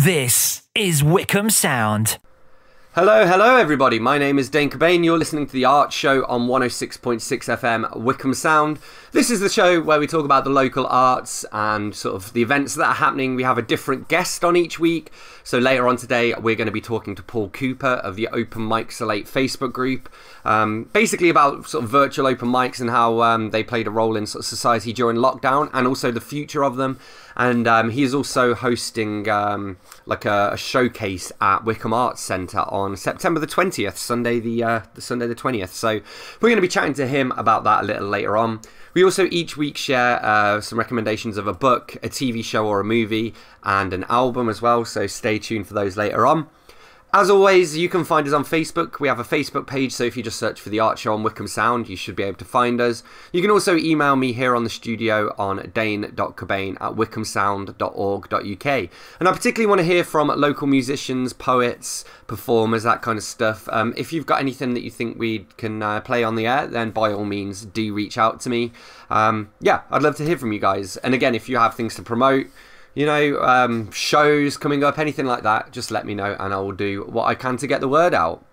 This is Wycombe Sound. Hello everybody, my name is Dane Cobain, you're listening to The Art Show on 106.6 FM Wycombe Sound. This is the show where we talk about the local arts and sort of the events that are happening. We have a different guest on each week, so later on today we're going to be talking to Paul Cooper of the Open Micsolate Facebook group, basically about sort of virtual open mics and how they played a role in sort of society during lockdown and also the future of them. And he is also hosting like a showcase at Wycombe Arts Centre on September the 20th, Sunday the 20th. So we're going to be chatting to him about that a little later on. We also each week share some recommendations of a book, a TV show or a movie, and an album as well, so stay tuned for those later on. As always, you can find us on Facebook. We have a Facebook page, so if you just search for The Art Show on Wycombe Sound, you should be able to find us. You can also email me here on the studio on dane.cobain@wycombesound.org.uk. And I particularly want to hear from local musicians, poets, performers, that kind of stuff. If you've got anything that you think we can play on the air, then by all means, do reach out to me. Yeah, I'd love to hear from you guys. And again, if you have things to promote, you know, shows coming up, anything like that, just let me know and I will do what I can to get the word out.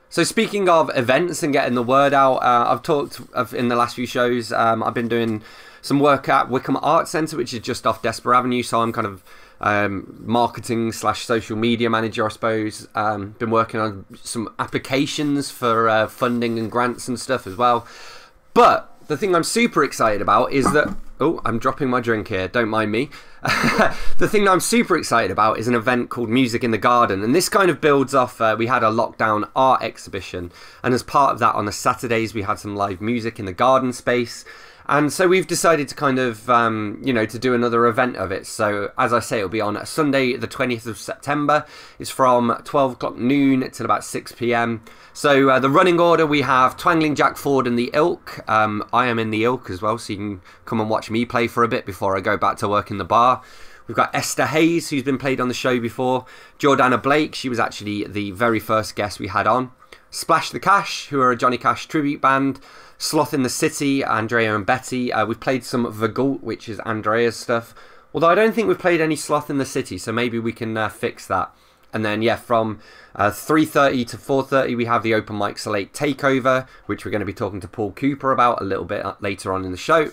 So speaking of events and getting the word out, I've talked in the last few shows, I've been doing some work at Wycombe Arts Centre, which is just off Desborough Avenue, so I'm kind of marketing / social media manager, I suppose. Been working on some applications for funding and grants and stuff as well. But the thing I'm super excited about is that... Oh, I'm dropping my drink here, don't mind me. The thing that I'm super excited about is an event called Music in the Garden. And this kind of builds off, we had a lockdown art exhibition. And as part of that, on the Saturdays, we had some live music in the garden space. And so we've decided to kind of, you know, to do another event of it. So, as I say, it'll be on Sunday, the 20th of September. It's from 12 o'clock noon till about 6 p.m. So, the running order, we have Twangling Jack Ford and the Ilk. I am in the Ilk as well, so you can come and watch me play for a bit before I go back to work in the bar. We've got Esther Hayes, who's been played on the show before. Jordana Blake, she was actually the very first guest we had on. Splash the Cash, who are a Johnny Cash tribute band. Sloth in the City, Andrea and Betty. We've played some Vagult, which is Andrea's stuff. Although I don't think we've played any Sloth in the City, so maybe we can fix that. And then, yeah, from 3:30 to 4:30, we have the Open Micsolate Takeover, which we're going to be talking to Paul Cooper about a little bit later on in the show.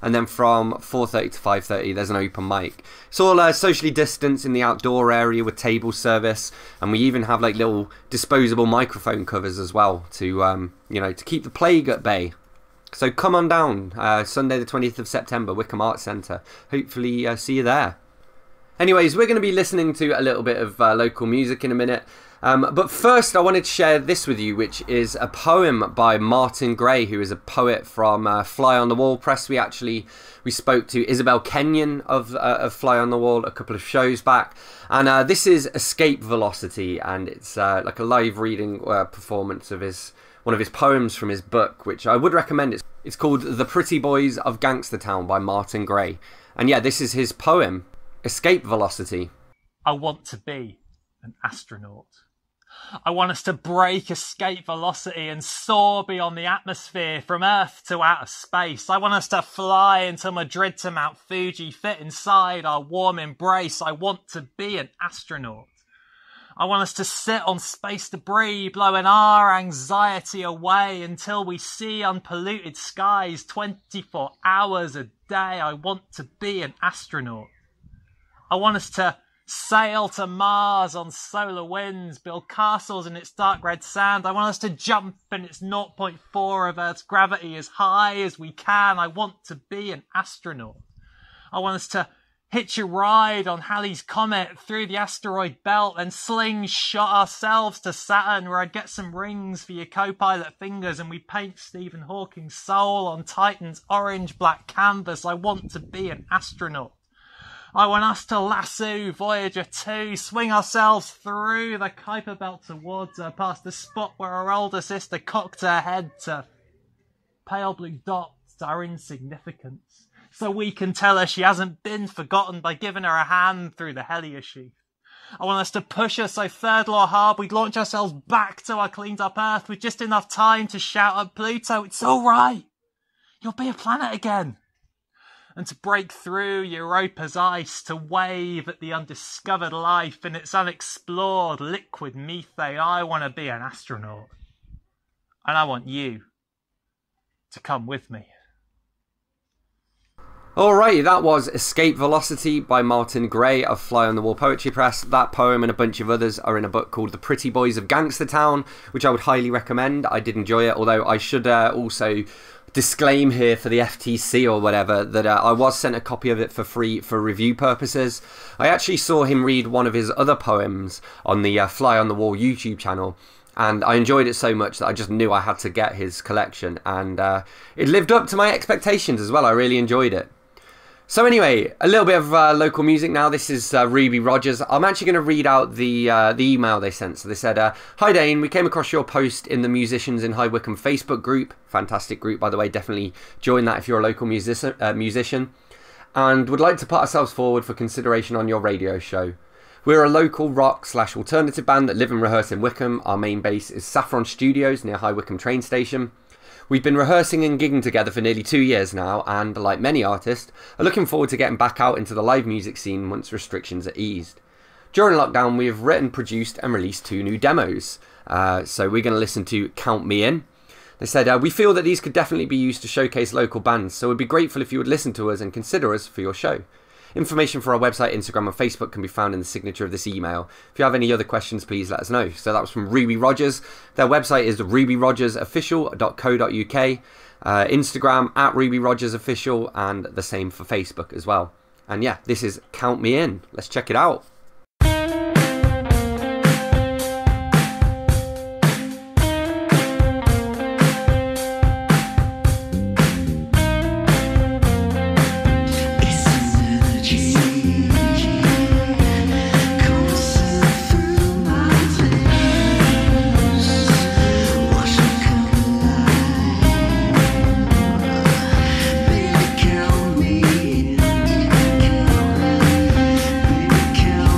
And then from 4:30 to 5:30, there's an open mic. It's all socially distanced in the outdoor area with table service, and we even have like little disposable microphone covers as well to, you know, to keep the plague at bay. So come on down, Sunday the 20th of September, Wycombe Arts Centre. Hopefully see you there. Anyways, we're going to be listening to a little bit of local music in a minute. But first, I wanted to share this with you, which is a poem by Martin Gray, who is a poet from Fly on the Wall Press. We spoke to Isabel Kenyon of Fly on the Wall a couple of shows back. And this is Escape Velocity, and it's like a live reading performance of one of his poems from his book, which I would recommend. It's called The Pretty Boys of Gangstertown by Martin Gray. And yeah, this is his poem, Escape Velocity. I want to be an astronaut. I want us to break escape velocity and soar beyond the atmosphere from Earth to outer space. I want us to fly into Madrid to Mount Fuji, fit inside our warm embrace. I want to be an astronaut. I want us to sit on space debris, blowing our anxiety away until we see unpolluted skies 24 hours a day. I want to be an astronaut. I want us to sail to Mars on solar winds, build castles in its dark red sand. I want us to jump in its 0.4 of Earth's gravity as high as we can. I want to be an astronaut. I want us to hitch a ride on Halley's Comet through the asteroid belt and slingshot ourselves to Saturn, where I'd get some rings for your co-pilot fingers and we paint Stephen Hawking's soul on Titan's orange-black canvas. I want to be an astronaut. I want us to lasso Voyager 2, swing ourselves through the Kuiper Belt towards her, past the spot where our older sister cocked her head to pale blue dots, our insignificance, so we can tell her she hasn't been forgotten by giving her a hand through the heliosheath. I want us to push her so third law hard we'd launch ourselves back to our cleaned up Earth with just enough time to shout at Pluto, "It's all right, you'll be a planet again." and to break through Europa's ice, to wave at the undiscovered life in its unexplored liquid methane. I want to be an astronaut. And I want you to come with me. Alright, that was Escape Velocity by Martin Gray of Fly on the Wall Poetry Press. That poem and a bunch of others are in a book called The Pretty Boys of Gangstertown, which I would highly recommend. I did enjoy it, although I should also disclaim here for the FTC or whatever that I was sent a copy of it for free for review purposes. I actually saw him read one of his other poems on the Fly on the Wall YouTube channel, and I enjoyed it so much that I just knew I had to get his collection, and it lived up to my expectations as well. I really enjoyed it. So anyway, a little bit of local music now. This is Ruby Rogers. I'm actually going to read out the email they sent. So they said, "Hi Dane, we came across your post in the Musicians in High Wycombe Facebook group. Fantastic group, by the way. Definitely join that if you're a local musician. And would like to put ourselves forward for consideration on your radio show. We're a local rock/alternative band that live and rehearse in Wycombe. Our main base is Saffron Studios near High Wycombe train station. We've been rehearsing and gigging together for nearly 2 years now, and like many artists, are looking forward to getting back out into the live music scene once restrictions are eased. During lockdown, we have written, produced and released 2 new demos. So we're going to listen to Count Me In. They said, we feel that these could definitely be used to showcase local bands, so we'd be grateful if you would listen to us and consider us for your show. Information for our website, Instagram and Facebook can be found in the signature of this email. If you have any other questions, please let us know." So that was from Ruby Rogers. Their website is rubyrogersofficial.co.uk. Instagram @rubyrogersofficial, and the same for Facebook as well. And yeah, this is Count Me In. Let's check it out. Count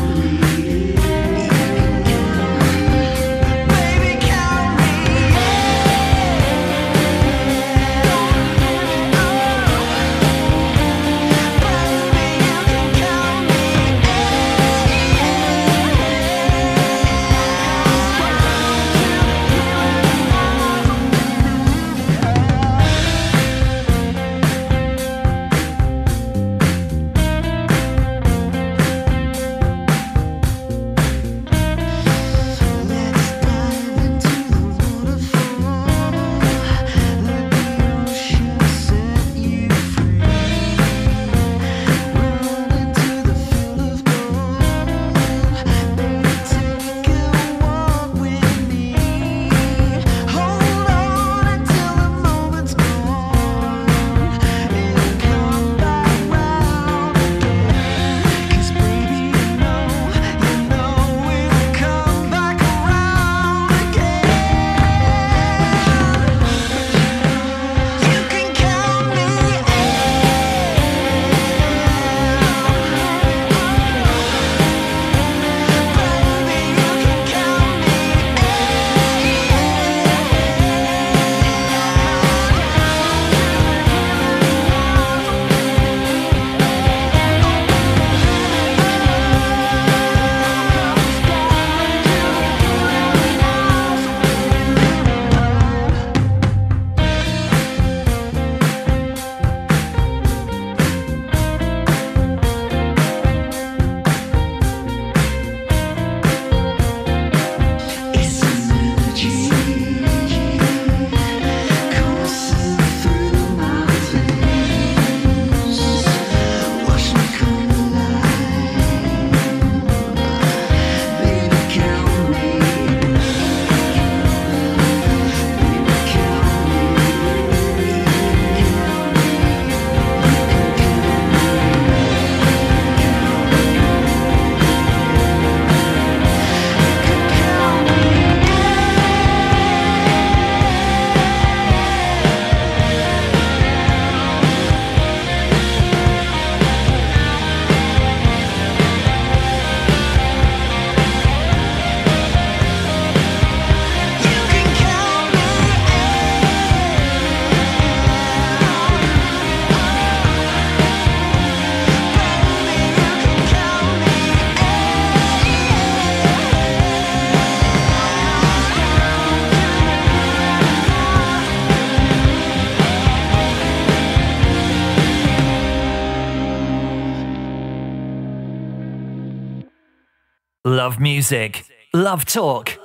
Love music. Love talk.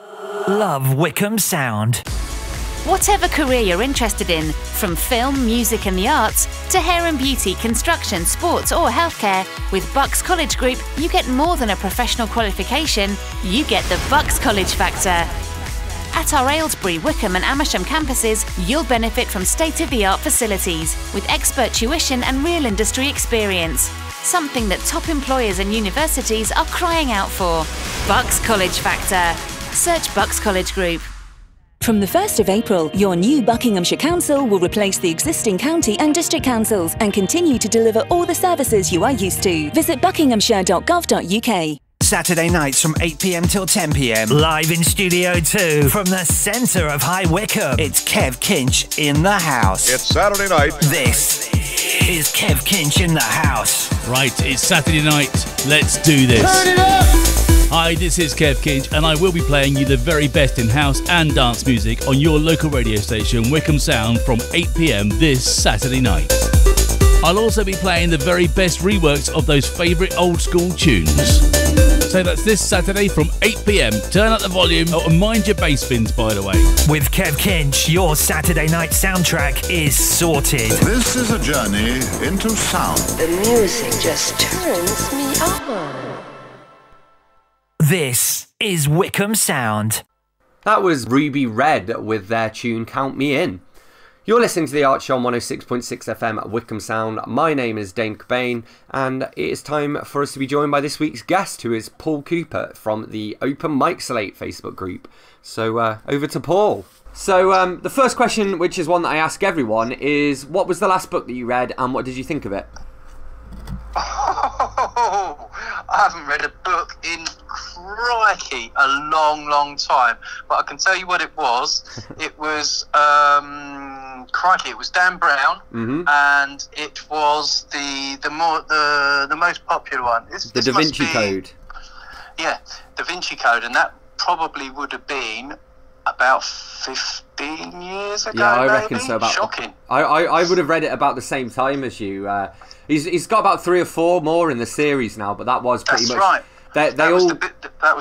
Love Wycombe Sound. Whatever career you're interested in, from film, music and the arts, to hair and beauty, construction, sports or healthcare, with Bucks College Group, you get more than a professional qualification, you get the Bucks College Factor. At our Aylesbury, Wycombe and Amersham campuses, you'll benefit from state-of-the-art facilities, with expert tuition and real industry experience. Something that top employers and universities are crying out for. Bucks College Factor. Search Bucks College Group. From the 1st of April, your new Buckinghamshire Council will replace the existing county and district councils and continue to deliver all the services you are used to. Visit buckinghamshire.gov.uk. Saturday nights from 8 p.m. till 10 p.m. Live in Studio 2 from the centre of High Wycombe. It's Kev Kinch in the house. It's Saturday night. This is Kev Kinch in the house. Right, it's Saturday night. Let's do this. Turn it up! Hi, this is Kev Kinch, and I will be playing you the very best in house and dance music on your local radio station, Wycombe Sound, from 8 p.m. this Saturday night. I'll also be playing the very best reworks of those favourite old school tunes. So that's this Saturday from 8 p.m. Turn up the volume. Oh, and mind your bass bins, by the way. With Kev Kinch, your Saturday night soundtrack is sorted. This is a journey into sound. The music just turns me on. This is Wycombe Sound. That was Ruby Red with their tune Count Me In. You're listening to the Art Show on 106.6 FM at Wycombe Sound. My name is Dane Cobain, and it is time for us to be joined by this week's guest, who is Paul Cooper from the Open Micsolate Facebook group. So over to Paul. So the first question, which is one that I ask everyone, is what was the last book that you read and what did you think of it? Oh, I haven't read a book in crikey a long time, but I can tell you what it was. It was crikey, it was Dan Brown, and it was the most popular one. The Da Vinci Code. Yeah, Da Vinci Code, and that probably would have been about 15 years ago. Yeah, I maybe? reckon so. About shocking. I would have read it about the same time as you. He's got about 3 or 4 more in the series now, but that was pretty much. Right. That was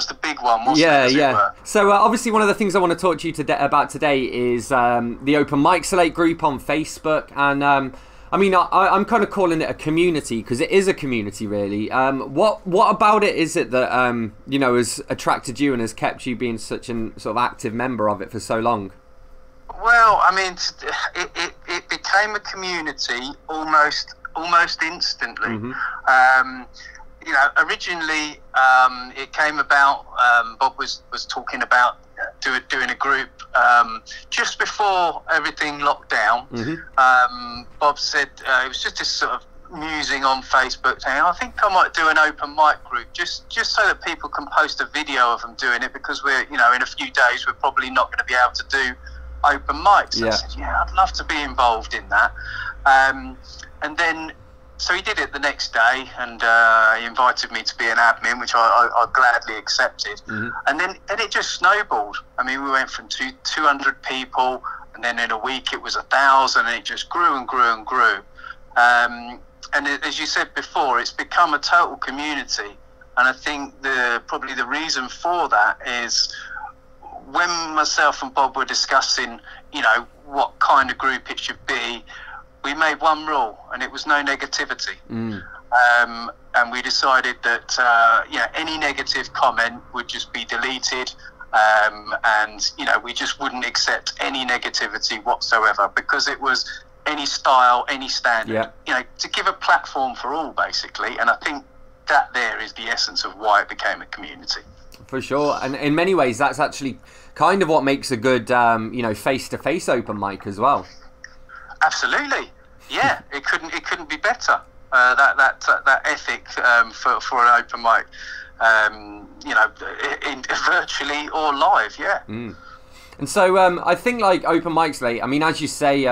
the big one, wasn't it? Yeah. So obviously one of the things I want to talk to you about today is the Open Micsolate group on Facebook, and I'm kind of calling it a community because it is a community, really. What about it is it that has attracted you and has kept you being such an sort of active member of it for so long? Well, I mean, it became a community almost instantly. Originally it came about. Bob was talking about doing a group just before everything locked down. Bob said it was just this sort of musing on Facebook saying, I think I might do an open mic group just so that people can post a video of them doing it, because we're in a few days we're probably not going to be able to do open mics. So I said, I'd love to be involved in that. And then so he did it the next day, and he invited me to be an admin, which I gladly accepted. And then it just snowballed. I mean, we went from 200 people, and then in a week it was 1,000, and it just grew and grew and grew. And as you said before, it's become a total community. And I think probably the reason for that is when myself and Bob were discussing, what kind of group it should be, we made one rule, and it was no negativity. And we decided that any negative comment would just be deleted, and we just wouldn't accept any negativity whatsoever, because it was any style, any standard. To give a platform for all, basically. And I think that there is the essence of why it became a community. For sure, and in many ways, that's actually kind of what makes a good, face-to-face open mic as well. Absolutely, yeah. It couldn't be better. That ethic for an open mic, in virtually or live, yeah. And so I think like Open Micsolate, I mean, as you say,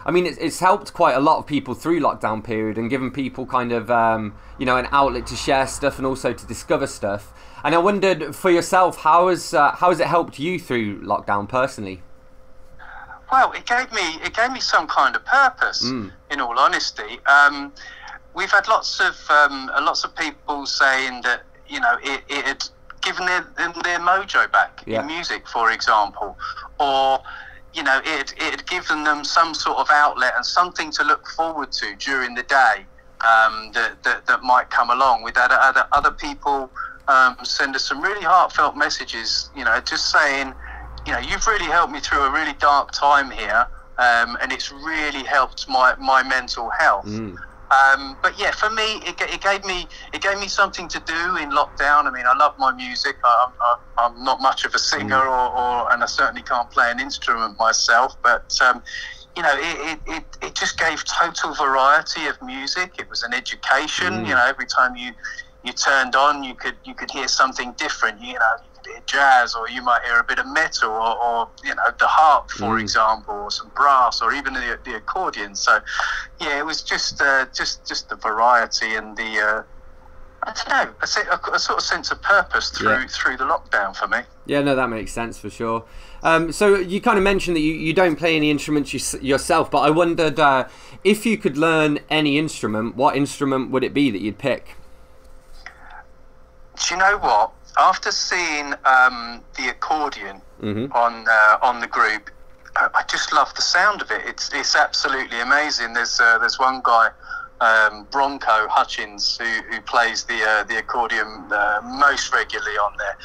it's helped quite a lot of people through lockdown period and given people kind of an outlet to share stuff and also to discover stuff. And I wondered for yourself, how has it helped you through lockdown personally? Well, it gave me some kind of purpose. In all honesty, we've had lots of people saying that it had given their mojo back in music, for example, or it'd given them some sort of outlet and something to look forward to during the day that might come along. With other people send us some really heartfelt messages, just saying, you've really helped me through a really dark time here, and it's really helped my mental health. But yeah, for me, it gave me something to do in lockdown. I mean, I love my music. I'm not much of a singer, and I certainly can't play an instrument myself. But it just gave total variety of music. It was an education. Every time you turned on, you could hear something different. You could hear jazz, or you might hear a bit of metal, or the harp, for example, or some brass, or even the accordion. So yeah, it was just the variety and the I don't know, a sort of sense of purpose through the lockdown for me. Yeah, no, that makes sense for sure. So you kind of mentioned that you don't play any instruments yourself, but I wondered if you could learn any instrument, what instrument would it be that you'd pick? Do you know what? After seeing the accordion on the group, I just love the sound of it. It's absolutely amazing. There's one guy, Bronco Hutchins, who plays the accordion most regularly on there,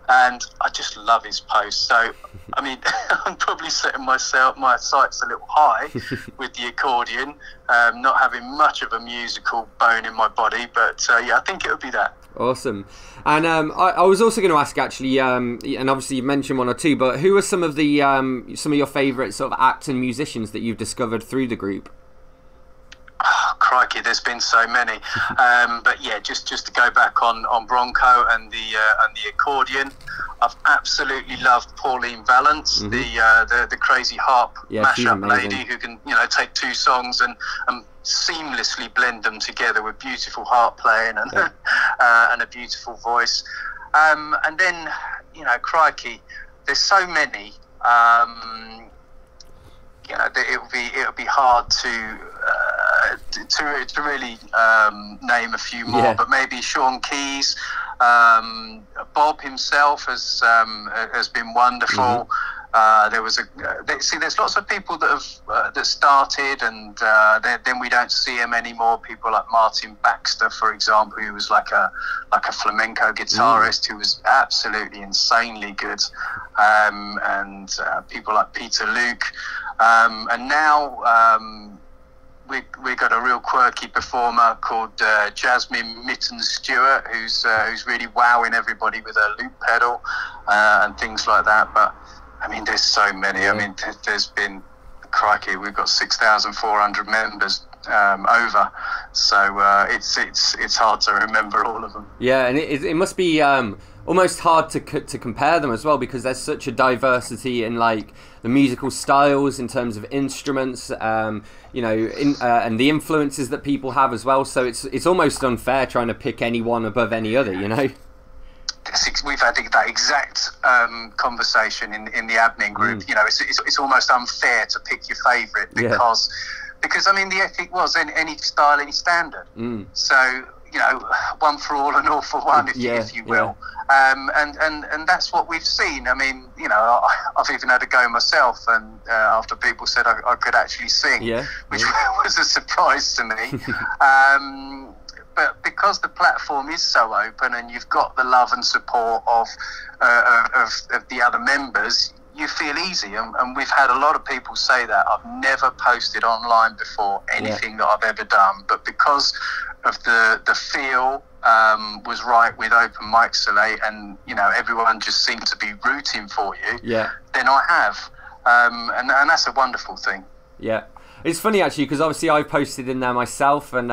and I just love his post. So I mean, I'm probably setting my sights a little high with the accordion, not having much of a musical bone in my body, but yeah, I think it would be that. Awesome. And I was also going to ask, actually, and obviously you mentioned one or two, but who are some of your favourite sort of acts and musicians that you've discovered through the group? Oh, crikey, there's been so many. But yeah, just to go back on Bronco and the accordion, I've absolutely loved Pauline Valance, the crazy harp mashup lady who can take two songs and seamlessly blend them together with beautiful harp playing and and a beautiful voice. And then crikey, there's so many. It'll be hard to really name a few more, but maybe Sean Keys, Bob himself has been wonderful. There's lots of people that have that started, and then we don't see them anymore. People like Martin Baxter, for example, who was like a flamenco guitarist who was absolutely insanely good, and people like Peter Luke, and now we got a real quirky performer called Jasmine Mitten-Stewart, who's really wowing everybody with her loop pedal and things like that. But I mean, there's so many. I mean, there's been, crikey, we've got 6,400 members over, so it's hard to remember all of them. Yeah, and it must be almost hard to compare them as well, because there's such a diversity in like the musical styles in terms of instruments, and the influences that people have as well. So it's almost unfair trying to pick any one above any other, We've had that exact conversation in the admin group. It's almost unfair to pick your favourite because I mean the ethic was any style, any standard. So one for all and all for one, if you will. And that's what we've seen. I mean, I've even had a go myself, and after people said I could actually sing, which was a surprise to me. But because the platform is so open, and you've got the love and support of the other members, you feel easy. And we've had a lot of people say that. I've never posted online before anything that I've ever done, but because of the feel was right with Open Micsolate, and everyone just seemed to be rooting for you, then I have, and that's a wonderful thing. It's funny actually, because obviously I've posted in there myself, and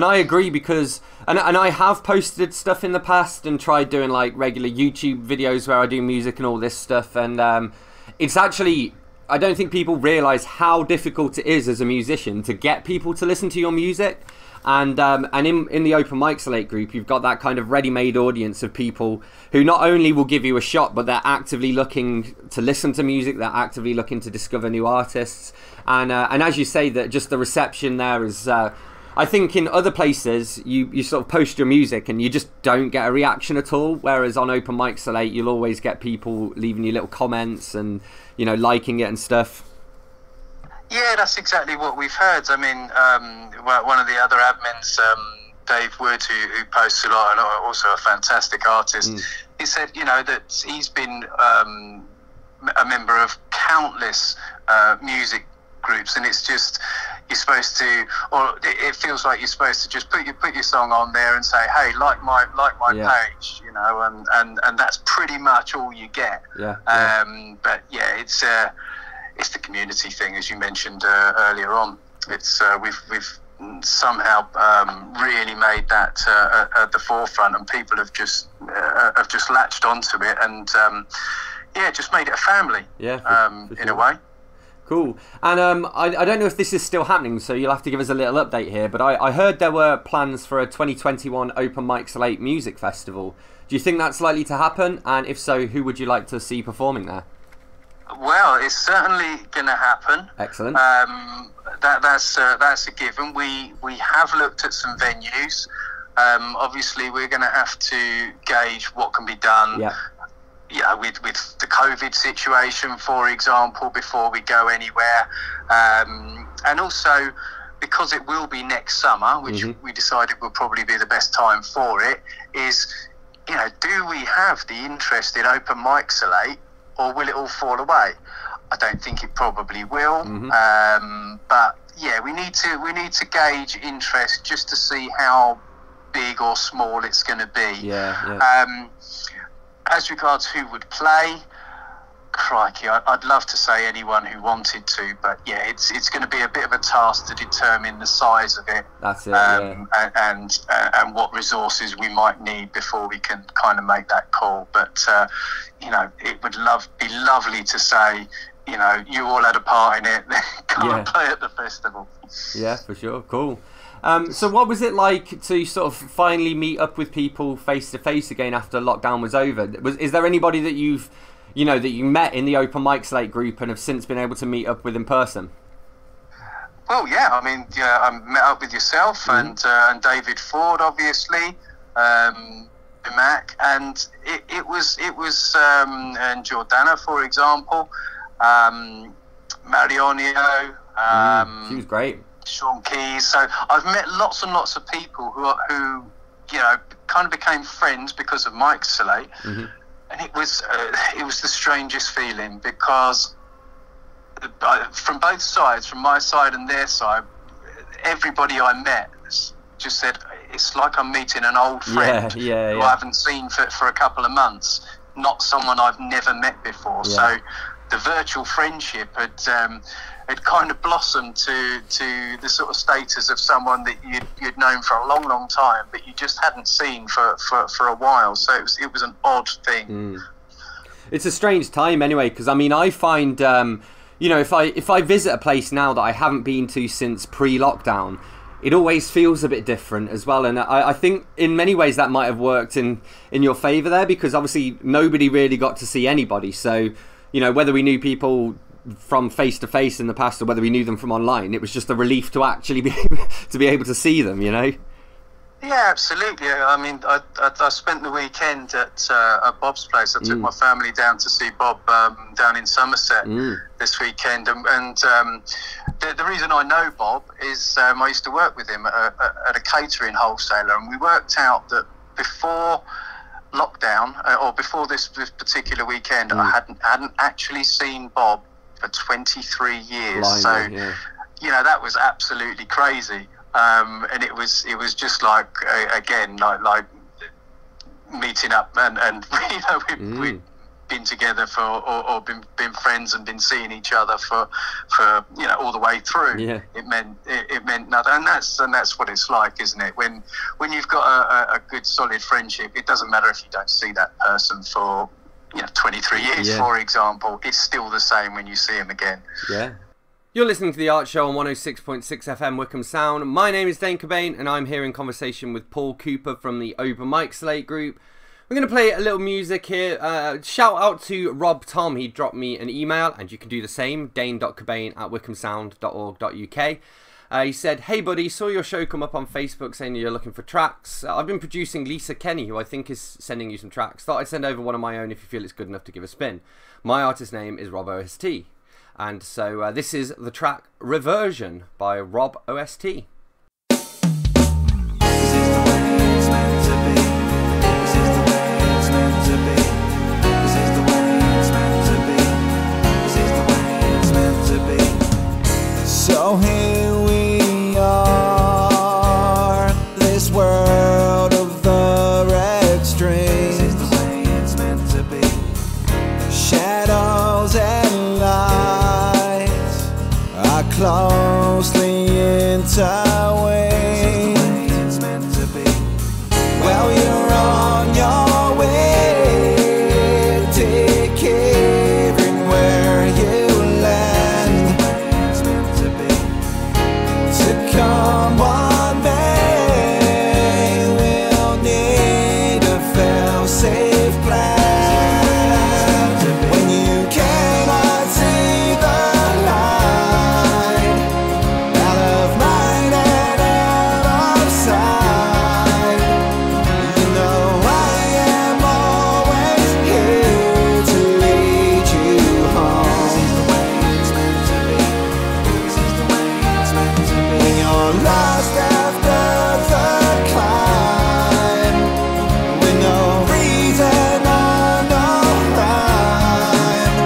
I agree, because and I have posted stuff in the past and tried doing like regular YouTube videos where I do music and all this stuff, and it's actually, I don't think people realise how difficult it is as a musician to get people to listen to your music. And in the Open Micsolate group, you've got that kind of ready-made audience of people who not only will give you a shot, but they're actively looking to listen to music, they're actively looking to discover new artists, and as you say, that just the reception there is, I I think in other places you sort of post your music and you just don't get a reaction at all, whereas on Open Micsolate you'll always get people leaving you little comments and, you know, liking it and stuff. Yeah, that's exactly what we've heard. I mean, one of the other admins, Dave Wood, who posts a lot and also a fantastic artist, he said, you know, that he's been a member of countless music groups, and it's just, you're supposed to, or it feels like you're supposed to just put your song on there and say, hey, like my page, you know, and that's pretty much all you get. But yeah, it's the community thing, as you mentioned earlier on. It's we've somehow really made that at the forefront, and people have just latched onto it, and just made it a family. For sure. In a way. Cool. And I don't know if this is still happening, so you'll have to give us a little update here, but I heard there were plans for a 2021 Open Micsolate Music Festival. Do you think that's likely to happen? And if so, who would you like to see performing there? Well, it's certainly going to happen. Excellent. That's a given. We have looked at some venues. Obviously, we're going to have to gauge what can be done. Yeah, with the COVID situation, for example, before we go anywhere, and also because it will be next summer, which we decided will probably be the best time for it. Is, you know, do we have the interest in Open Micsolate, or will it all fall away? I don't think it probably will. But yeah, we need to gauge interest just to see how big or small it's going to be. As regards who would play, crikey, I'd love to say anyone who wanted to, but yeah, it's going to be a bit of a task to determine the size of it. That's it. And what resources we might need before we can kind of make that call. But you know, it would be lovely to say, you know, you all had a part in it. Come and play at the festival. Yeah, for sure. Cool. So what was it like to sort of finally meet up with people face to face again after lockdown was over? Is there anybody that you met in the Open Micsolate group and have since been able to meet up with in person? Well, yeah. I mean, I met up with yourself and David Ford, obviously, Mac, and it was and Jordana, for example, Marionio. She was great. Sean Keys. So I've met lots and lots of people who you know, kind of became friends because of Micsolate, and it was the strangest feeling, because from both sides, from my side and their side, everybody I met just said it's like I'm meeting an old friend who I haven't seen for a couple of months, not someone I've never met before. So the virtual friendship had kind of blossomed to the sort of status of someone that you'd known for a long, long time, but you just hadn't seen for a while. So it was an odd thing. It's a strange time anyway, because I mean, I find you know, if I visit a place now that I haven't been to since pre-lockdown, it always feels a bit different as well. And I think in many ways that might have worked in your favour there, because obviously nobody really got to see anybody. So, you know, whether we knew people from face to face in the past or whether we knew them from online, it was just a relief to actually be able to see them, you know. Yeah, absolutely. I mean, I spent the weekend at Bob's place. I took my family down to see Bob down in Somerset this weekend, and the reason I know Bob is I used to work with him at a catering wholesaler, and we worked out that before lockdown, or before this particular weekend, I hadn't actually seen Bob for 23 years. You know, that was absolutely crazy. And it was just like again like meeting up, and you know, we've been together for or been friends and been seeing each other for you know, all the way through. It meant nothing, and that's what it's like, isn't it? When you've got a good solid friendship, it doesn't matter if you don't see that person for, you know, 23 years, for example. It's still the same when you see him again. You're listening to The Art Show on 106.6 FM Wycombe Sound. My name is Dane Cobain, and I'm here in conversation with Paul Cooper from the Open Micsolate group. We're going to play a little music here. Shout out to Rob Tom. He dropped me an email, and you can do the same, dane.cobain@wycombesound.org.uk. He said, "Hey buddy, saw your show come up on Facebook saying you're looking for tracks. I've been producing Lisa Kenny, who I think is sending you some tracks. Thought I'd send over one of my own if you feel it's good enough to give a spin. My artist name is Rob OST." And so this is the track Reversion by Rob OST. So here we are, this world of the extremes. This is the way it's meant to be. Shadows and lights are closely intertwined. This is the way it's meant to be. Well, you're on your way, taking where you come one day, we'll need a fail-safe plan. When you cannot see the light, out of mind and out of sight, you know I am always here to lead you home. This is the way it's meant to be. This is the way it's meant to be. You're lost after the climb, with no reason or no rhyme.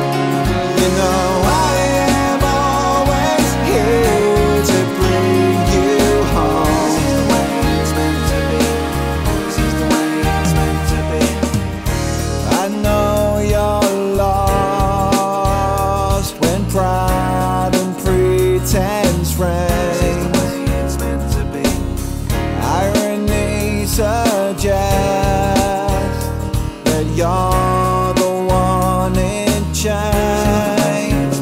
You know I am always here to bring you home. This is the way it's meant to be. This is the way it's meant to be. I know you're lost when pride and pretense reign. Irony suggests that you're the one in chains.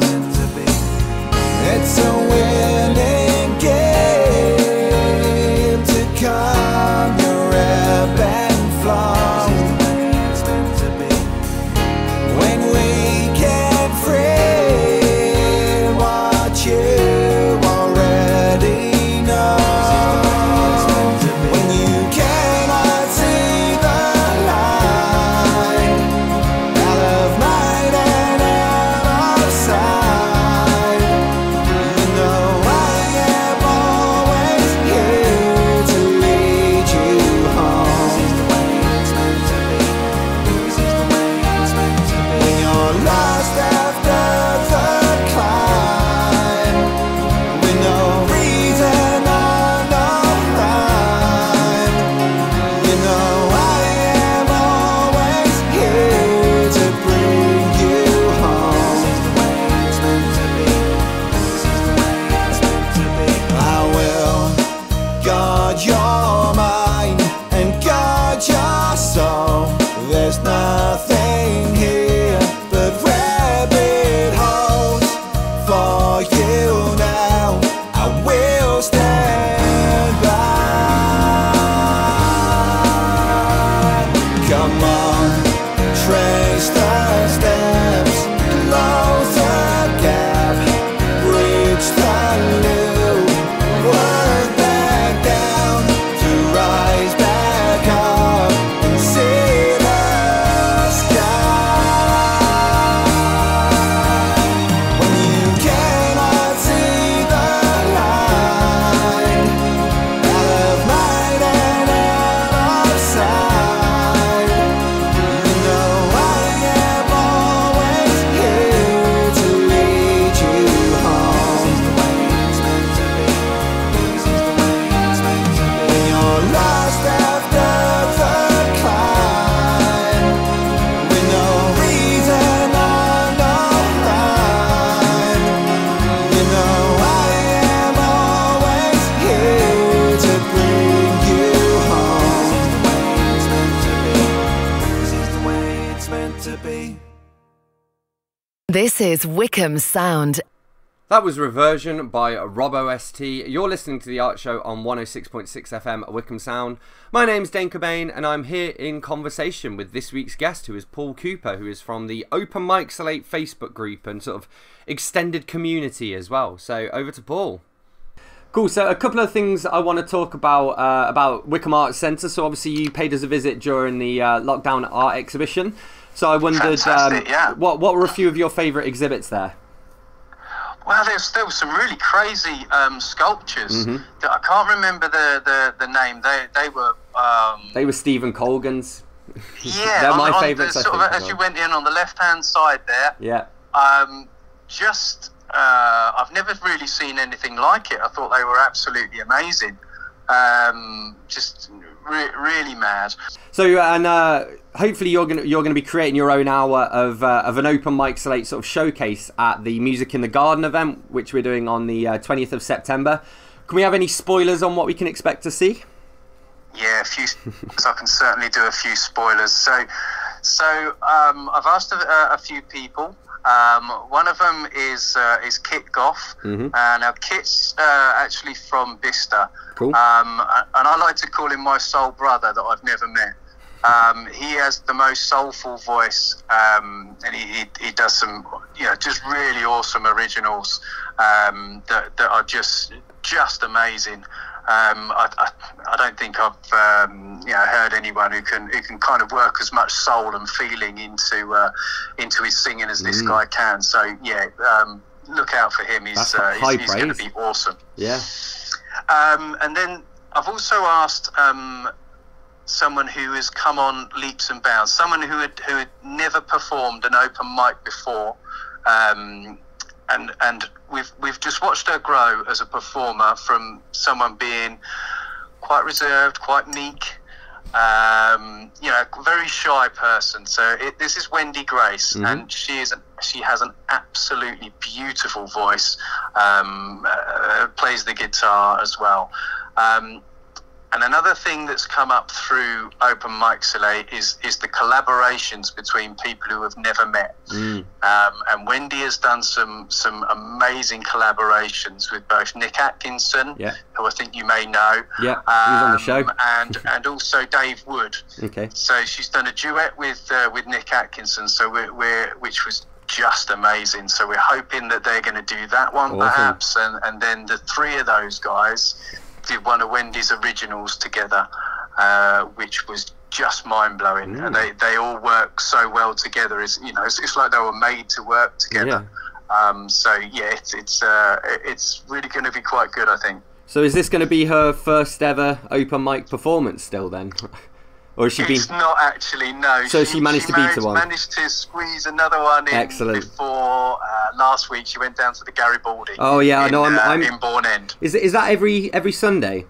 It's a winning game to calm your ebb and flow. When we can free what you already know. There's nothing here but rabbit holes for you now. I will stand by. Come on, trace the steps, close the gap, reach the loop, work back down to rise back up and see. This is Wycombe Sound. That was Reversion by Rob OST. You're listening to The Art Show on 106.6 FM at Wycombe Sound. My name's Dane Cobain and I'm here in conversation with this week's guest, who is Paul Cooper, who is from the Open Micsolate Facebook group and sort of extended community as well. So over to Paul. Cool. So a couple of things I want to talk about Wycombe Arts Centre. So obviously you paid us a visit during the lockdown art exhibition. So I wondered, what were a few of your favourite exhibits there? Well, there was some really crazy sculptures. That I can't remember the name. They were Stephen Colgan's. Yeah, they're my favourites. Sort of, as you went in on the left-hand side there. Yeah. I've never really seen anything like it. I thought they were absolutely amazing. Really mad. So hopefully you're gonna be creating your own hour of an Open Micsolate sort of showcase at the Music in the Garden event, which we're doing on the 20th of September. Can we have any spoilers on what we can expect to see? Yeah, a few. I can certainly do a few spoilers. So I've asked a few people. One of them is Kit Goff. Now Kit's actually from Bicester. Cool. And I like to call him my soul brother that I've never met. He has the most soulful voice, and he does some, just really awesome originals that are just amazing. I don't think I've heard anyone who can kind of work as much soul and feeling into his singing as this guy can. So look out for him. He's going to be awesome. Yeah. And then I've also asked someone who has come on leaps and bounds, someone who had never performed an open mic before, and we've just watched her grow as a performer from someone being quite reserved, quite meek, very shy person. So this is Wendy Grace, and she has an absolutely beautiful voice. Plays the guitar as well. And another thing that's come up through Open Micsolate is the collaborations between people who have never met. And Wendy has done some amazing collaborations with both Nick Atkinson, who I think you may know, he was on the show, and also Dave Wood. Okay. So she's done a duet with Nick Atkinson, which was just amazing. So we're hoping that they're going to do that one, perhaps, and then the three of those guys did one of Wendy's originals together, which was just mind-blowing. And they all work so well together. It's like they were made to work together. It's really going to be quite good, I think. So is this going to be her first ever open mic performance still then? Or has she been? It's not actually, no. So she managed to beat one. Managed to squeeze another one in. Excellent. Before last week. She went down to the Garibaldi. Oh yeah, I know. I'm in Bourne End. Is that every Sunday?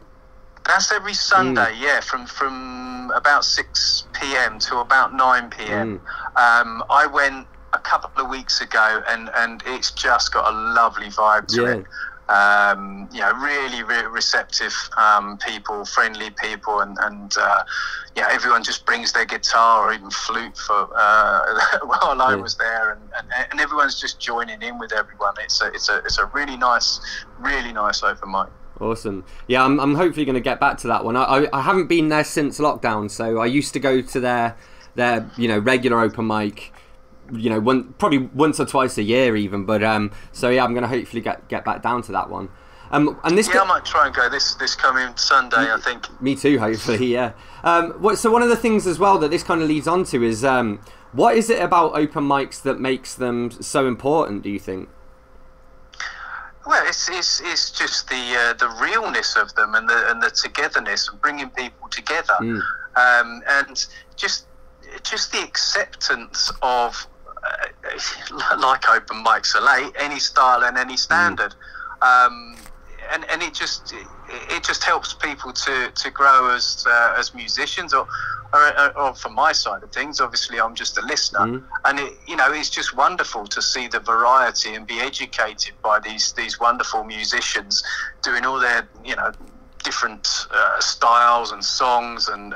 That's every Sunday, yeah, from about 6 p.m. to about 9 p.m. I went a couple of weeks ago, and it's just got a lovely vibe to it. Really receptive people, friendly people, and everyone just brings their guitar or even flute for while I was there, and everyone's just joining in with everyone. It's a really nice open mic. Awesome. Yeah, I'm hopefully going to get back to that one. I haven't been there since lockdown, so I used to go to their regular open mic, probably once or twice a year even. But so yeah, I'm going to hopefully get back down to that one. And this I might try and go this coming Sunday, I think. Me too, hopefully, yeah. So one of the things as well that this kind of leads on to is what is it about open mics that makes them so important, do you think? Well, it's just the realness of them and the togetherness and bringing people together, and just the acceptance of like Open Micsolate, any style and any standard, and it just helps people to grow as musicians or from my side of things. Obviously I'm just a listener, and it's just wonderful to see the variety and be educated by these wonderful musicians doing all their different styles and songs and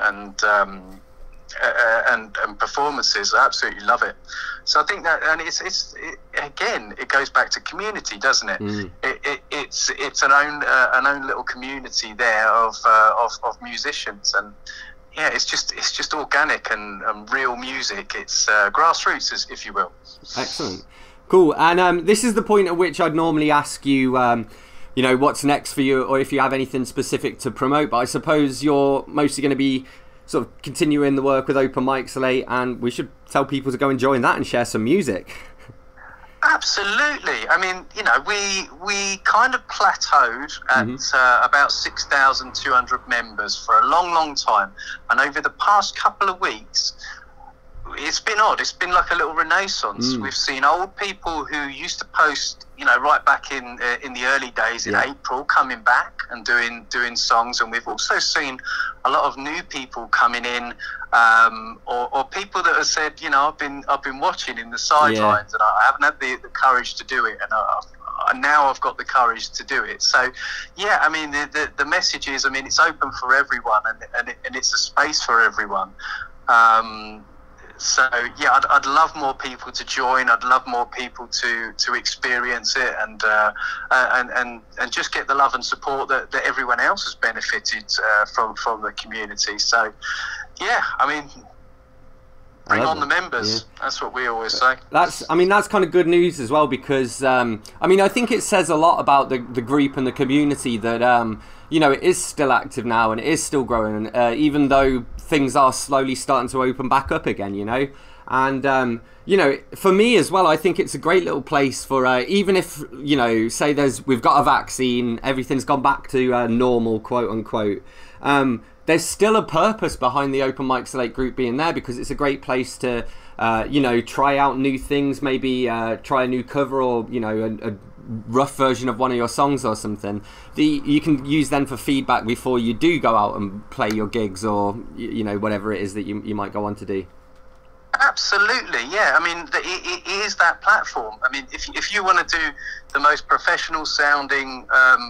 performances. I absolutely love it. So I think that, and it goes back to community, doesn't it? It's an own little community there of musicians, and yeah, it's just organic and real music. It's grassroots, if you will. Excellent, cool. And this is the point at which I'd normally ask you you know, what's next for you, or if you have anything specific to promote. But I suppose you're mostly going to be sort of continuing the work with Open Micsolate, and we should tell people to go and join that and share some music. Absolutely. I mean, you know, we kind of plateaued at about 6,200 members for a long time, and over the past couple of weeks, it's been odd. It's been like a little renaissance. We've seen old people who used to post, you know, right back in the early days in April, coming back and doing songs, and we've also seen a lot of new people coming in, or people that have said, you know, I've been watching in the sidelines, and I haven't had the courage to do it, and now I've got the courage to do it. So, yeah, I mean, the message is, I mean, it's open for everyone, and it's a space for everyone. So yeah, I'd love more people to join. I'd love more people to experience it, and just get the love and support that everyone else has benefited from the community. So yeah, I mean, bring on the members. Yeah. That's what we always say. That's kind of good news as well, because I mean, I think it says a lot about the group and the community that you know, it is still active now and it is still growing, even though things are slowly starting to open back up again, you know. And you know, for me as well, I think it's a great little place for even if, you know, say we've got a vaccine, everything's gone back to normal, quote unquote, there's still a purpose behind the Open Micsolate group being there, because it's a great place to you know, try out new things, maybe try a new cover, or, you know, a rough version of one of your songs or something. You can use then for feedback before you do go out and play your gigs, or, you know, whatever it is that you might go on to do. Absolutely, yeah. I mean, it is that platform. I mean, if you want to do the most professional sounding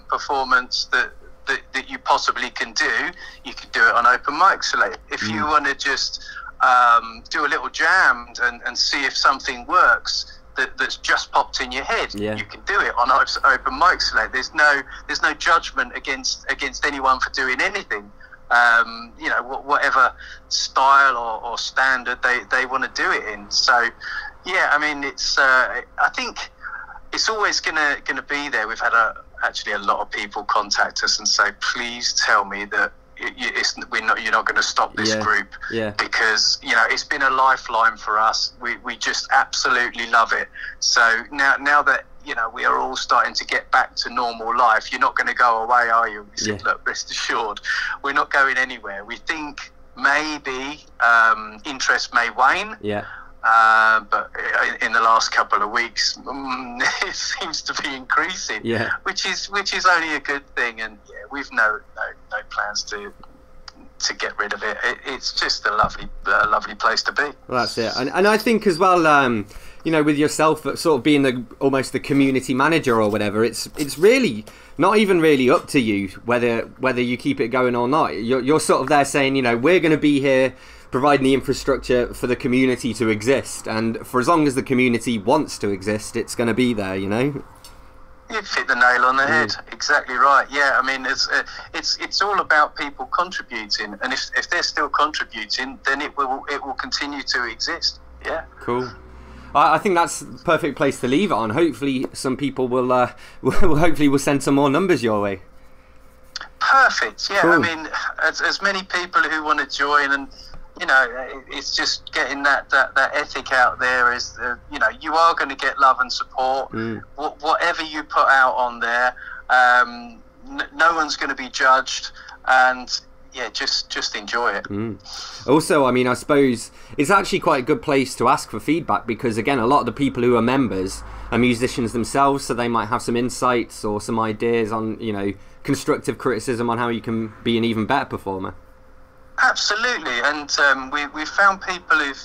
performance that you possibly can do, you can do it on Open Micsolate. If you want to just do a little jam and see if something works that's just popped in your head, you can do it on Open Micsolate. There's no judgment against anyone for doing anything. You know, whatever style or standard they want to do it in. So yeah, I mean, it's I think it's always gonna be there. We've had actually a lot of people contact us and say, please tell me that you're not going to stop this group, because, you know, it's been a lifeline for us. We just absolutely love it. So now that, you know, we are all starting to get back to normal life, you're not going to go away, are you? We said, look, rest assured, we're not going anywhere. We think maybe interest may wane, but in the last couple of weeks, it seems to be increasing, which is only a good thing. And we've no plans to get rid of it. It's just a lovely place to be. Well, that's it. And I think as well, you know, with yourself sort of being almost the community manager or whatever, it's really not even really up to you whether you keep it going or not. You're sort of there saying, you know, we're going to be here providing the infrastructure for the community to exist, and for as long as the community wants to exist, it's going to be there, you know. You've hit the nail on the head. Exactly right. Yeah, I mean, it's all about people contributing, and if they're still contributing, then it will continue to exist. Yeah. Cool. I think that's the perfect place to leave it on. Hopefully, some people will send some more numbers your way. Perfect. Yeah. Cool. I mean, as many people who want to join, and you know, it's just getting that ethic out there. Is you know, you are going to get love and support. Whatever you put out on there, no one's going to be judged, and yeah, just enjoy it. Also, I mean, I suppose it's actually quite a good place to ask for feedback, because again, a lot of the people who are members are musicians themselves, so they might have some insights or some ideas on, you know, constructive criticism on how you can be an even better performer. Absolutely, and we've found people who've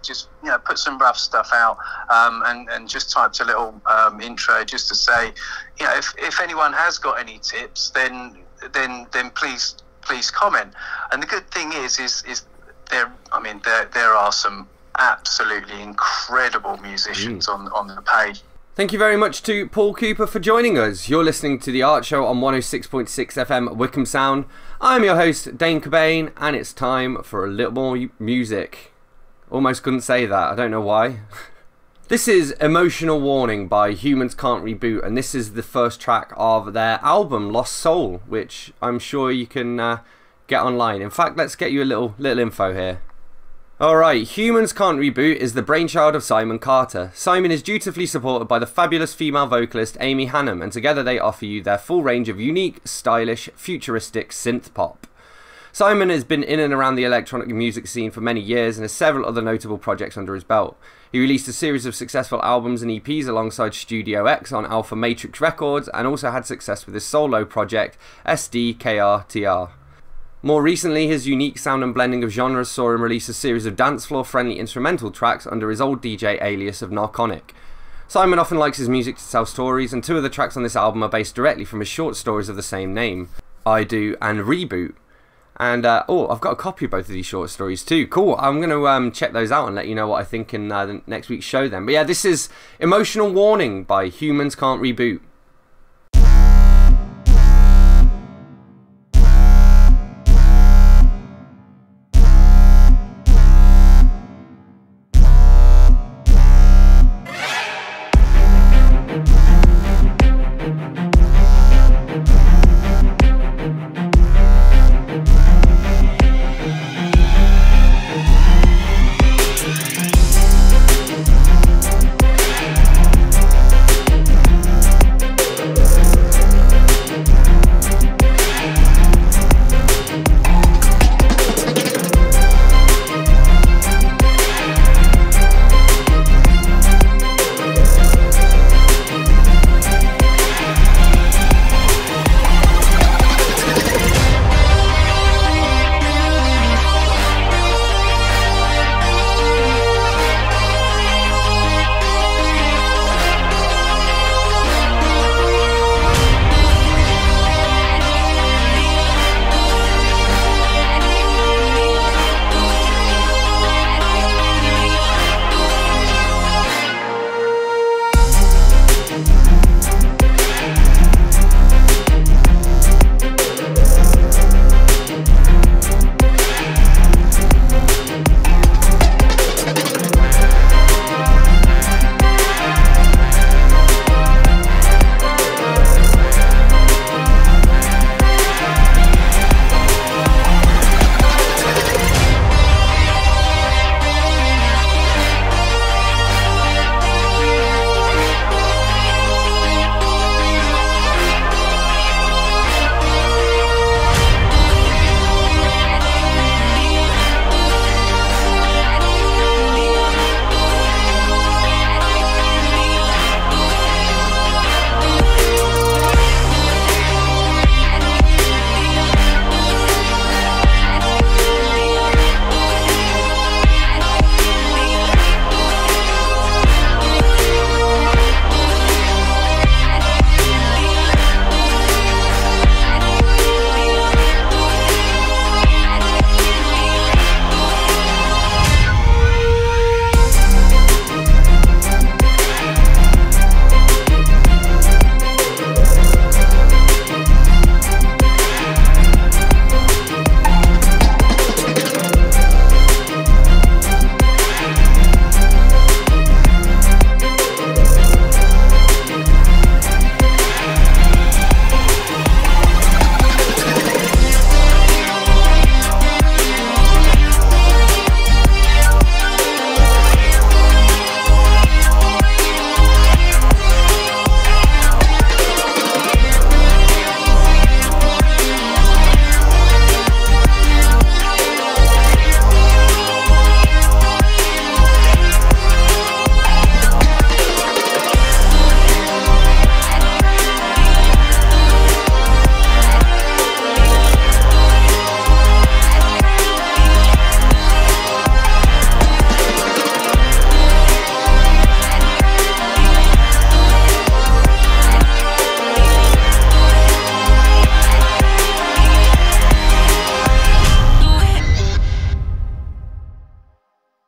just, you know, put some rough stuff out, and just typed a little intro just to say, you know, if anyone has got any tips, then please comment. And the good thing is there are some absolutely incredible musicians on the page. Thank you very much to Paul Cooper for joining us. You're listening to The Art Show on 106.6 FM Wycombe Sound. I'm your host, Dane Cobain, and it's time for a little more music. Almost couldn't say that, I don't know why. This is Emotional Warning by Humans Can't Reboot, and this is the first track of their album Lost Soul, which I'm sure you can get online. In fact, let's get you a little info here. Alright, Humans Can't Reboot is the brainchild of Simon Carter. Simon is dutifully supported by the fabulous female vocalist Amy Hannum, and together they offer you their full range of unique, stylish, futuristic synth pop. Simon has been in and around the electronic music scene for many years and has several other notable projects under his belt. He released a series of successful albums and EPs alongside Studio X on Alpha Matrix Records, and also had success with his solo project SDKRTR. More recently, his unique sound and blending of genres saw him release a series of dance floor friendly instrumental tracks under his old DJ alias of Narconic. Simon often likes his music to tell stories, and two of the tracks on this album are based directly from his short stories of the same name, I Do and Reboot. And, I've got a copy of both of these short stories too. Cool, I'm going to check those out and let you know what I think in the next week's show then. But yeah, this is Emotional Warning by Humans Can't Reboot.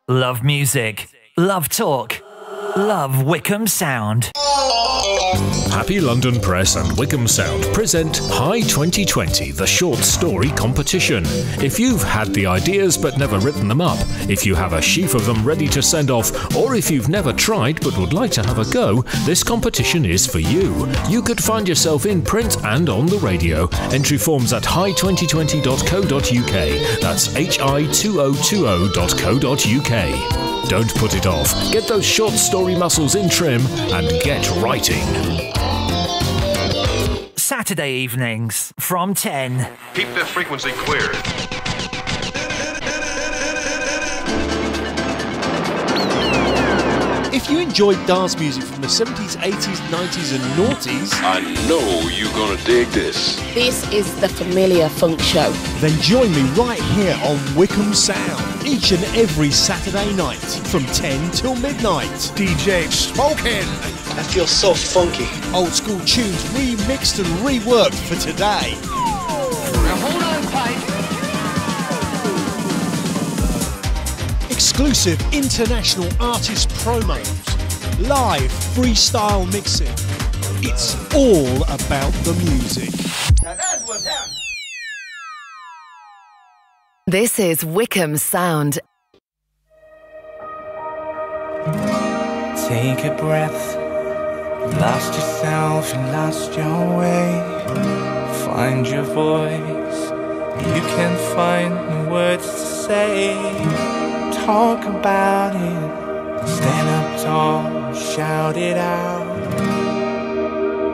Love music, love talk, Love Wycombe Sound. Happy London Press and Wycombe Sound present High 2020, the short story competition. If you've had the ideas but never written them up, if you have a sheaf of them ready to send off, or if you've never tried but would like to have a go, this competition is for you. You could find yourself in print and on the radio. Entry forms at high2020.co.uk. That's hi2020.co.uk. Don't put it off. Get those short story muscles in trim and get writing. Saturday evenings from 10. Keep the frequency clear. If you enjoyed dance music from the 70s, 80s, 90s and noughties, I know you're gonna dig this. This is the Familiar Funk Show. Then join me right here on Wycombe Sound, each and every Saturday night from 10 till midnight. DJ Smoking. That feels so funky. Old school tunes remixed and reworked for today. Now hold on tight. Exclusive international artist promos, live freestyle mixing. It's all about the music. Now that's what's happening. This is Wycombe Sound. Take a breath. Lost yourself and lost your way. Find your voice. You can find the words to say. Talk about it. Stand up tall. Shout it out.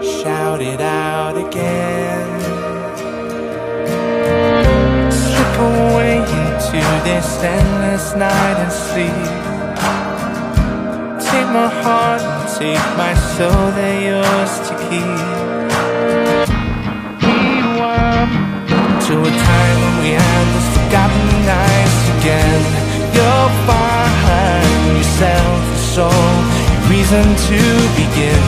Shout it out again. Slip away into this endless night and sleep. Take my heart and take my soul, they're yours to keep. Rewind to a time when we had those forgotten nights again. You'll find yourself a soul, a reason to begin,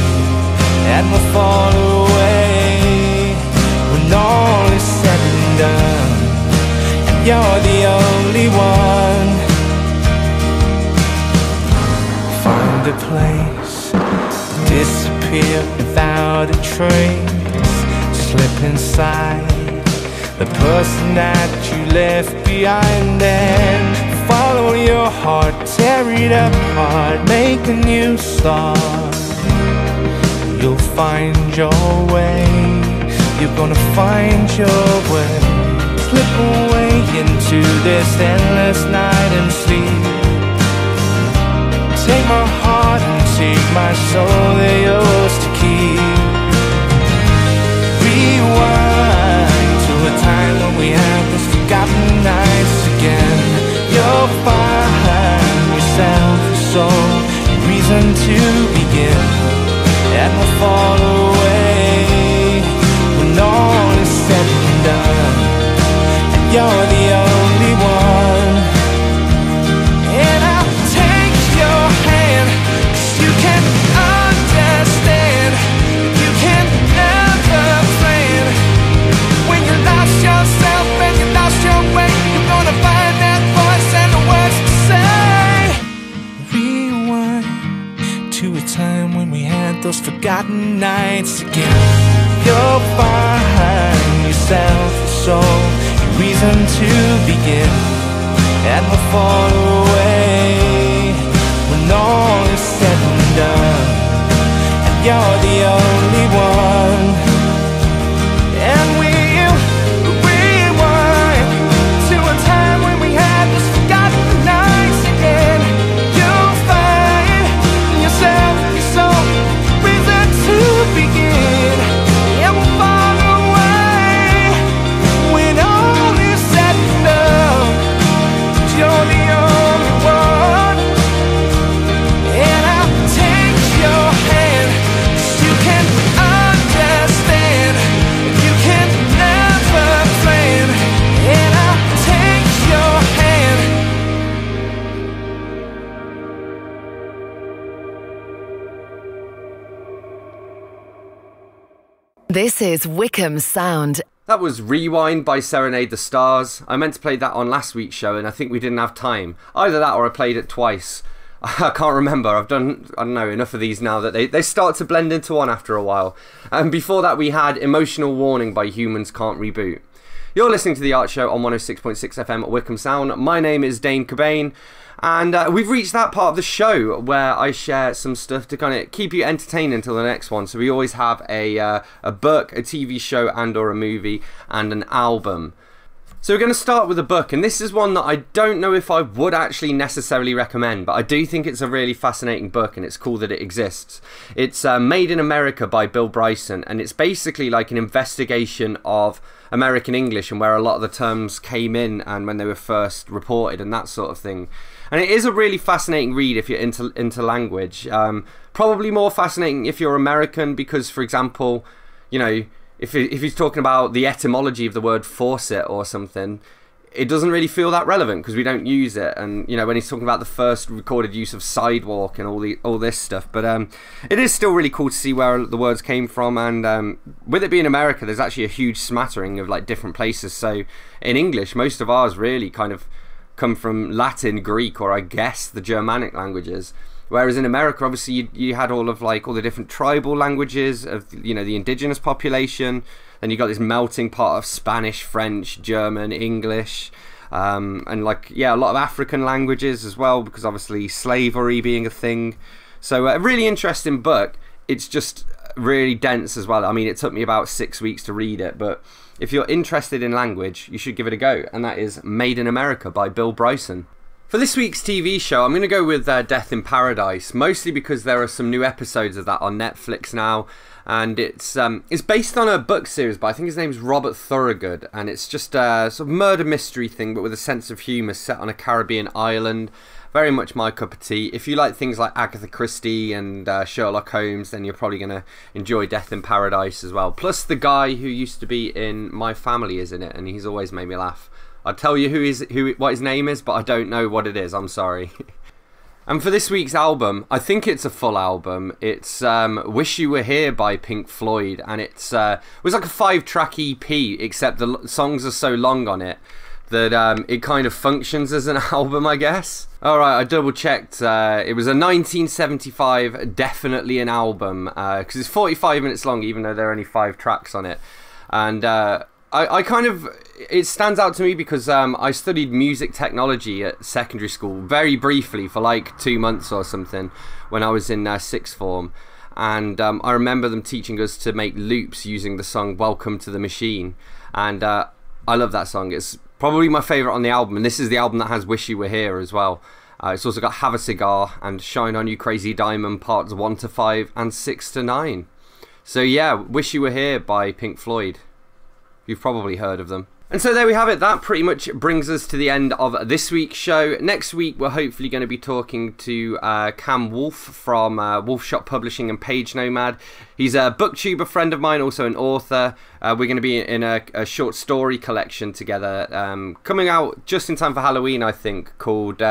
and we'll fall away when all is said and done, and you're the only one. Find a place, disappear without a trace, slip inside the person that you left behind, and follow your heart, tear it apart, make a new start. You'll find your way, you're gonna find your way. Slip away into this endless night and sleep. Take my heart and take my soul, they're yours to keep. Rewind to a time when we had those forgotten nights again. You'll find yourself a soul, a reason to begin, and we'll fall away when all is said and done, and you're the only one. And I'll take your hand, 'cause you can understand, you can never plan. When you lost yourself and you lost your way, you're gonna find that voice and the words to say. Rewind to a time when we had those forgotten nights again. You'll find yourself a soul, a reason to begin, and we'll fall away when all is said and done, and you're the only one. And we'll rewind to a time when we had those forgotten nights again. You'll find yourself, your soul, reason to begin, and we'll fall away when all is said and done. You're the only one. And I'll take your hand, 'cause you can understand, you can never plan. And I'll take your hand. This is Wycombe Sound. That was Rewind by Serenade the Stars. I meant to play that on last week's show and I think we didn't have time. Either that or I played it twice. I can't remember. I've done, I don't know, enough of these now that they start to blend into one after a while. And before that we had Emotional Warning by Humans Can't Reboot. You're listening to The Art Show on 106.6 FM at Wycombe Sound. My name is Dane Cobain, and we've reached that part of the show where I share some stuff to kind of keep you entertained until the next one. So we always have a book, a TV show and or a movie, and an album. So we're going to start with a book, and this is one that I don't know if I would actually necessarily recommend, but I do think it's a really fascinating book, and it's cool that it exists. It's Made in America by Bill Bryson, and it's basically like an investigation of American English and where a lot of the terms came in and when they were first reported and that sort of thing. And it is a really fascinating read if you're into language. Probably more fascinating if you're American because, for example, you know, if he's talking about the etymology of the word faucet or something, it doesn't really feel that relevant because we don't use it. And you know, when he's talking about the first recorded use of sidewalk and all this stuff, but it is still really cool to see where the words came from. And with it being America, there's actually a huge smattering of like different places. So in English, most of ours really kind of come from Latin, Greek, or I guess the Germanic languages. Whereas in America, obviously, you had all the different tribal languages of, you know, the indigenous population. Then you got this melting pot of Spanish, French, German, English, and like, yeah, a lot of African languages as well, because obviously slavery being a thing. So a really interesting book. It's just really dense as well. I mean, it took me about 6 weeks to read it, but if you're interested in language, you should give it a go. And that is Made in America by Bill Bryson. For this week's TV show, I'm going to go with Death in Paradise, mostly because there are some new episodes of that on Netflix now, and it's based on a book series, but I think his name's Robert Thorogood, and it's just a sort of murder mystery thing, but with a sense of humour, set on a Caribbean island. Very much my cup of tea. If you like things like Agatha Christie and Sherlock Holmes, then you're probably going to enjoy Death in Paradise as well. Plus the guy who used to be in My Family is in it, and he's always made me laugh. I'll tell you what his name is, but I don't know what it is. I'm sorry. And for this week's album, I think it's a full album. It's Wish You Were Here by Pink Floyd, and it was like a 5-track EP, except the songs are so long on it that it kind of functions as an album, I guess. Alright, I double checked. It was a 1975, definitely an album, because it's 45 minutes long, even though there are only 5 tracks on it. And I kind of, it stands out to me because I studied music technology at secondary school very briefly for like 2 months or something when I was in sixth form, and I remember them teaching us to make loops using the song Welcome to the Machine, and I love that song. It's probably my favourite on the album, and this is the album that has Wish You Were Here as well. It's also got Have a Cigar and Shine On You Crazy Diamond parts 1 to 5 and 6 to 9. So yeah, Wish You Were Here by Pink Floyd. You've probably heard of them. And so there we have it. That pretty much brings us to the end of this week's show. Next week, we're hopefully going to be talking to Cam Wolf from Wolf Shop Publishing and Page Nomad. He's a booktuber friend of mine, also an author. We're going to be in a short story collection together, coming out just in time for Halloween, I think, called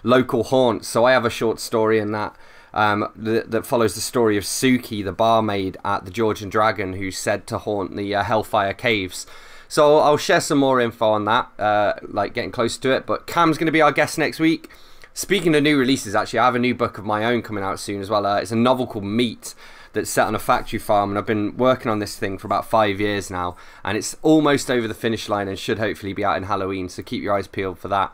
Local Haunts. So I have a short story in that. That follows the story of Suki, the barmaid at the George and Dragon, who's said to haunt the Hellfire Caves. So I'll share some more info on that, like getting close to it. But Cam's going to be our guest next week. Speaking of new releases, actually, I have a new book of my own coming out soon as well. It's a novel called Meat that's set on a factory farm, and I've been working on this thing for about 5 years now, and it's almost over the finish line and should hopefully be out in Halloween, so keep your eyes peeled for that.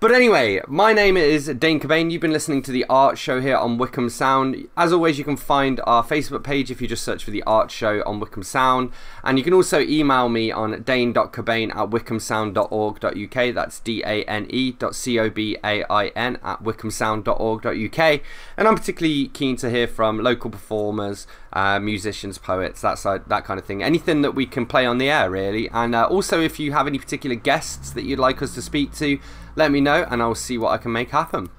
But anyway, my name is Dane Cobain. You've been listening to The Art Show here on Wycombe Sound. As always, you can find our Facebook page if you just search for The Art Show on Wycombe Sound. And you can also email me on dane.cobain@wycombesound.org.uk. That's dane.cobain@wycombesound.org.uk. And I'm particularly keen to hear from local performers, musicians, poets, that kind of thing. Anything that we can play on the air, really. And also, if you have any particular guests that you'd like us to speak to, let me know and I'll see what I can make happen.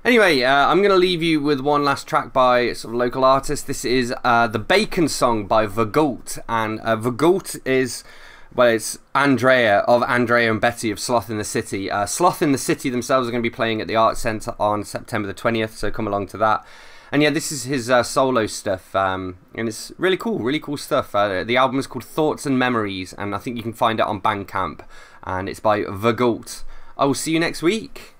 Anyway, I'm going to leave you with one last track by sort of local artist. This is The Bacon Song by Vergult. And Vergult is, well, it's Andrea and Betty of Sloth in the City. Sloth in the City themselves are going to be playing at the Arts Centre on September the 20th, so come along to that. And yeah, this is his solo stuff, and it's really cool stuff. The album is called Thoughts and Memories, and I think you can find it on Bandcamp, and it's by Vergult. I will see you next week.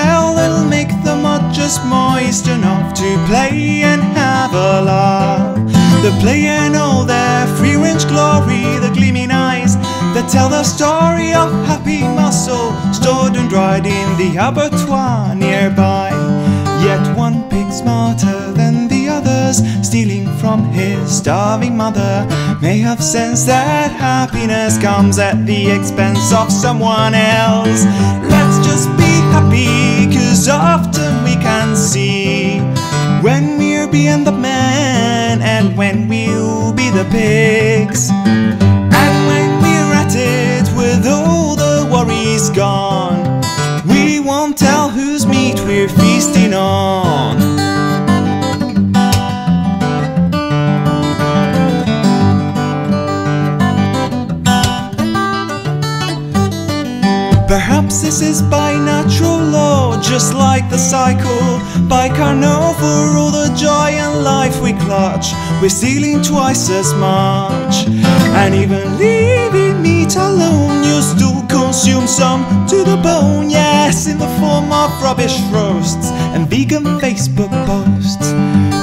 well, it'll make the mud just moist enough to play and have a laugh. They're playing all their free-range glory, the gleaming eyes that tell the story of happy muscle stored and dried in the abattoir nearby. Yet one pig smarter than the others, stealing from his starving mother, may have sensed that happiness comes at the expense of someone else. Let's just be happy, 'cause often we can see when we're being the man and when we'll be the pigs. And when we're at it with all the worries gone, we won't tell whose meat we're feasting on. Perhaps this is by natural law, just like the cycle by Carnot. For all the joy and life we clutch, we're stealing twice as much. And even leaving meat alone, you still consume some to the bone. Yes, in the form of rubbish roasts and vegan Facebook posts.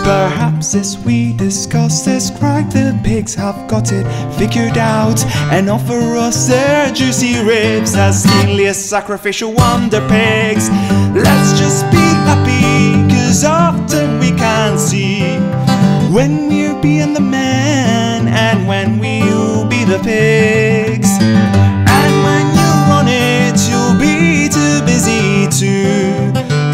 Perhaps as we discuss this crime, the pigs have got it figured out and offer us their juicy ribs as keenly as sacrificial wonder pigs. Let's just be happy, 'cause often we can see when we're being the man and when we'll be the pigs. And when you're on it, you'll be too busy to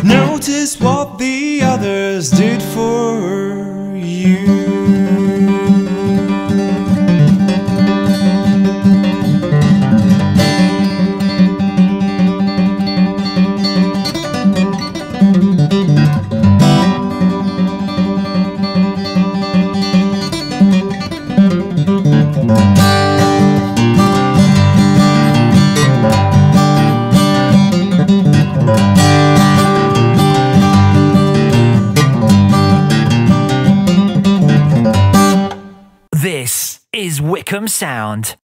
notice what the others did for you. This is Wycombe Sound.